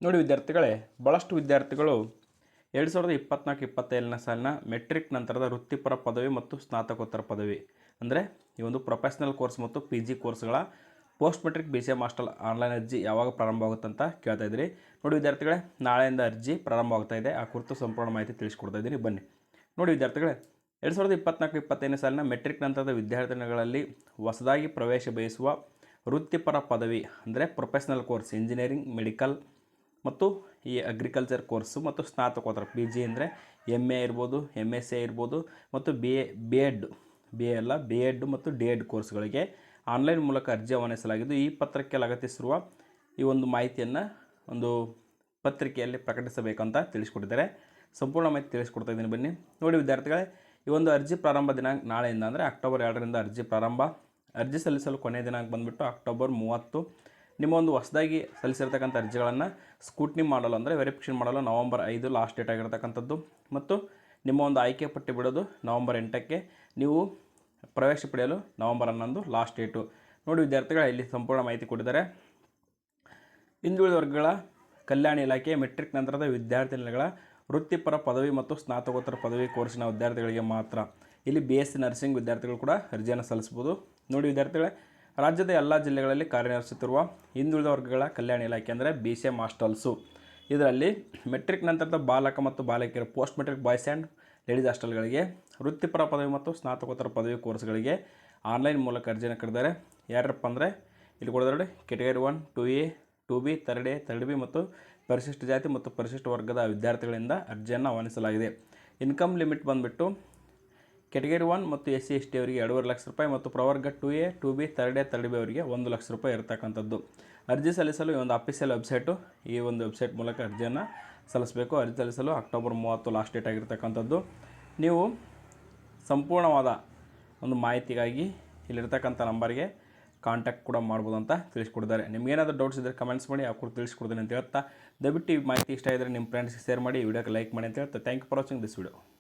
ನೋಡಿ ವಿದ್ಯಾರ್ಥಿಗಳೇ, ಭಾಳಷ್ಟು ವಿದ್ಯಾರ್ಥಿಗಳು 2024-25ನೇ ಸಾಲಿನ ಮೆಟ್ರಿಕ್ ನಂತರದ ವೃತ್ತಿಪರ ಪದವಿ ಮತ್ತು ಸ್ನಾತಕೋತ್ತರ ಪದವಿ ಅಂದರೆ ಈ ಒಂದು ಪ್ರೊಫೆಷ್ನಲ್ ಕೋರ್ಸ್ ಮತ್ತು ಪಿ ಜಿ ಕೋರ್ಸ್ಗಳ post matric BCA master online ಅರ್ಜಿ ಯಾವಾಗ ಪ್ರಾರಂಭ ಆಗುತ್ತೆ ಅಂತ ಕೇಳ್ತಾ ಇದ್ದೀರಿ. ನೋಡಿ ವಿದ್ಯಾರ್ಥಿಗಳೇ, ನಾಳೆಯಿಂದ ಅರ್ಜಿ ಪ್ರಾರಂಭ ಆಗ್ತಾ ಇದೆ. ಆ ಕುರಿತು ಸಂಪೂರ್ಣ ಮಾಹಿತಿ ತಿಳಿಸ್ಕೊಡ್ತಾ ಇದ್ದೀನಿ, ಬನ್ನಿ. ನೋಡಿ ವಿದ್ಯಾರ್ಥಿಗಳೇ, 2024-25ನೇ ಸಾಲಿನ ಮೆಟ್ರಿಕ್ ನಂತರದ ವಿದ್ಯಾರ್ಥಿಗಳಲ್ಲಿ ಹೊಸದಾಗಿ ಪ್ರವೇಶ ಬಯಸುವ ವೃತ್ತಿಪರ ಪದವಿ ಅಂದರೆ ಪ್ರೊಫೆಷ್ನಲ್ ಕೋರ್ಸ್ ಇಂಜಿನಿಯರಿಂಗ್, ಮೆಡಿಕಲ್ ಮತ್ತು ಈ ಅಗ್ರಿಕಲ್ಚರ್ ಕೋರ್ಸು ಮತ್ತು ಸ್ನಾತಕೋತ್ತರ PG ಅಂದರೆ MA ಇರ್ಬೋದು, MSc ಇರ್ಬೋದು ಮತ್ತು ಬಿ ಎಡ್ ಮತ್ತು D.Ed ಕೋರ್ಸ್ಗಳಿಗೆ ಆನ್ಲೈನ್ ಮೂಲಕ ಅರ್ಜಿ ಆಹ್ವಾನಿಸಲಾಗಿದ್ದು, ಈ ಪತ್ರಕ್ಕೆ ಲಗತ್ತಿಸಿರುವ ಈ ಒಂದು ಮಾಹಿತಿಯನ್ನು ಒಂದು ಪತ್ರಿಕೆಯಲ್ಲಿ ಪ್ರಕಟಿಸಬೇಕಂತ ತಿಳಿಸ್ಕೊಟ್ಟಿದ್ದಾರೆ. ಸಂಪೂರ್ಣ ಮಾಹಿತಿ ತಿಳಿಸ್ಕೊಡ್ತಾ ಇದ್ದೀನಿ, ಬನ್ನಿ. ನೋಡಿ ವಿದ್ಯಾರ್ಥಿಗಳೇ, ಈ ಒಂದು ಅರ್ಜಿ ಪ್ರಾರಂಭ ದಿನಾಂಕ ನಾಳೆಯಿಂದ ಅಂದರೆ ಅಕ್ಟೋಬರ್ 2ರಿಂದ ಅರ್ಜಿ ಪ್ರಾರಂಭ. ಅರ್ಜಿ ಸಲ್ಲಿಸಲು ಕೊನೆಯ ದಿನಾಂಕ ಬಂದುಬಿಟ್ಟು ಅಕ್ಟೋಬರ್ 30. ನಿಮ್ಮ ಒಂದು ಹೊಸದಾಗಿ ಸಲ್ಲಿಸಿರ್ತಕ್ಕಂಥ ಅರ್ಜಿಗಳನ್ನು ಸ್ಕೂಟ್ನಿ ಮಾಡಲು ಅಂದರೆ ವೆರಿಫಿಕೇಷನ್ ಮಾಡಲು ನವಂಬರ್ 5 ಲಾಸ್ಟ್ ಡೇಟ್ ಆಗಿರ್ತಕ್ಕಂಥದ್ದು ಮತ್ತು ನಿಮ್ಮ ಒಂದು ಆಯ್ಕೆ ಪಟ್ಟಿ ಬಿಡೋದು ನವಂಬರ್ 8ಕ್ಕೆ, ನೀವು ಪ್ರವೇಶ ಪಡೆಯಲು ನವಂಬರ್ 11 ಲಾಸ್ಟ್ ಡೇಟು. ನೋಡಿ ವಿದ್ಯಾರ್ಥಿಗಳ, ಇಲ್ಲಿ ಸಂಪೂರ್ಣ ಮಾಹಿತಿ ಕೊಟ್ಟಿದ್ದಾರೆ. ಹಿಂದುಳಿದ ವರ್ಗಗಳ ಕಲ್ಯಾಣ ಇಲಾಖೆ ಮೆಟ್ರಿಕ್ ನಂತರದ ವಿದ್ಯಾರ್ಥಿಗಳ ವೃತ್ತಿಪರ ಪದವಿ ಮತ್ತು ಸ್ನಾತಕೋತ್ತರ ಪದವಿ ಕೋರ್ಸಿನ ವಿದ್ಯಾರ್ಥಿಗಳಿಗೆ ಮಾತ್ರ. ಇಲ್ಲಿ BSc ನರ್ಸಿಂಗ್ ವಿದ್ಯಾರ್ಥಿಗಳು ಕೂಡ ಅರ್ಜಿಯನ್ನು ಸಲ್ಲಿಸ್ಬೋದು. ನೋಡಿ ವಿದ್ಯಾರ್ಥಿಗಳೇ, ರಾಜ್ಯದ ಎಲ್ಲ ಜಿಲ್ಲೆಗಳಲ್ಲಿ ಕಾರ್ಯನಿರ್ವಹಿಸುತ್ತಿರುವ ಹಿಂದುಳಿದ ವರ್ಗಗಳ ಕಲ್ಯಾಣ ಇಲಾಖೆ ಅಂದರೆ BCA ಮಾಸ್ಟರ್ಸು. ಇದರಲ್ಲಿ ಮೆಟ್ರಿಕ್ ನಂತರದ ಬಾಲಕ ಮತ್ತು ಬಾಲಕಿಯರ post matric boys and ladies ಹಾಸ್ಟೆಲ್ಗಳಿಗೆ ವೃತ್ತಿಪರ ಪದವಿ ಮತ್ತು ಸ್ನಾತಕೋತ್ತರ ಪದವಿ ಕೋರ್ಸ್ಗಳಿಗೆ ಆನ್ಲೈನ್ ಮೂಲಕ ಅರ್ಜಿಯನ್ನು ಕರೆದಿದ್ದಾರೆ. ಯಾರಪ್ಪ ಅಂದರೆ ಇಲ್ಲಿ ಕೊಡಿದ್ರೆ category 1, 2A, 2B, 3A, 3B ಮತ್ತು ಪರಿಶಿಷ್ಟ ಜಾತಿ ಮತ್ತು ಪರಿಶಿಷ್ಟ ವರ್ಗದ ವಿದ್ಯಾರ್ಥಿಗಳಿಂದ ಅರ್ಜಿಯನ್ನು ಆಹ್ವಾನಿಸಲಾಗಿದೆ. ಇನ್ಕಮ್ ಲಿಮಿಟ್ ಬಂದುಬಿಟ್ಟು ಕೆಟಗರಿ 1 ಮತ್ತು SC ST ಅವರಿಗೆ 2.5 ಲಕ್ಷ ರೂಪಾಯಿ ಮತ್ತು ಪ್ರವರ್ಗ 2A, 2B, 3A, 3B ಅವರಿಗೆ 1 ಲಕ್ಷ ರೂಪಾಯಿ ಇರತಕ್ಕಂಥದ್ದು. ಅರ್ಜಿ ಸಲ್ಲಿಸಲು ಈ ಒಂದು ಅಫಿಷಿಯಲ್ ವೆಬ್ಸೈಟು, ಈ ಒಂದು ವೆಬ್ಸೈಟ್ ಮೂಲಕ ಅರ್ಜಿಯನ್ನು ಸಲ್ಲಿಸಬೇಕು. ಅರ್ಜಿ ಸಲ್ಲಿಸಲು ಅಕ್ಟೋಬರ್ 30 ಲಾಸ್ಟ್ ಡೇಟ್ ಆಗಿರ್ತಕ್ಕಂಥದ್ದು. ನೀವು ಸಂಪೂರ್ಣವಾದ ಒಂದು ಮಾಹಿತಿಗಾಗಿ ಇಲ್ಲಿರ್ತಕ್ಕಂಥ ನಂಬರ್ಗೆ ಕಾಂಟ್ಯಾಕ್ಟ್ ಕೂಡ ಮಾಡ್ಬೋದು ಅಂತ ತಿಳಿಸ್ಕೊಡ್ತಾರೆ. ನಿಮ್ಗೇನಾದರೂ ಡೌಟ್ಸ್ ಇದ್ದರೆ ಕಮೆಂಟ್ಸ್ ಮಾಡಿ, ಆ ಕುರಿತು ತಿಳಿಸ್ಕೊಡ್ತೀನಿ ಅಂತ ಹೇಳ್ತಾ, ದಯವಿಟ್ಟು ಈ ಮಾಹಿತಿ ಇಷ್ಟ ಇದ್ದರೆ ನಿಮ್ಮ ಫ್ರೆಂಡ್ಸ್ಗೆ ಶೇರ್ ಮಾಡಿ, ಈ ವಿಡಿಯೋಕ್ಕೆ ಲೈಕ್ ಮಾಡಿ ಅಂತ ಹೇಳ್ತಾ, thank you for watching this video.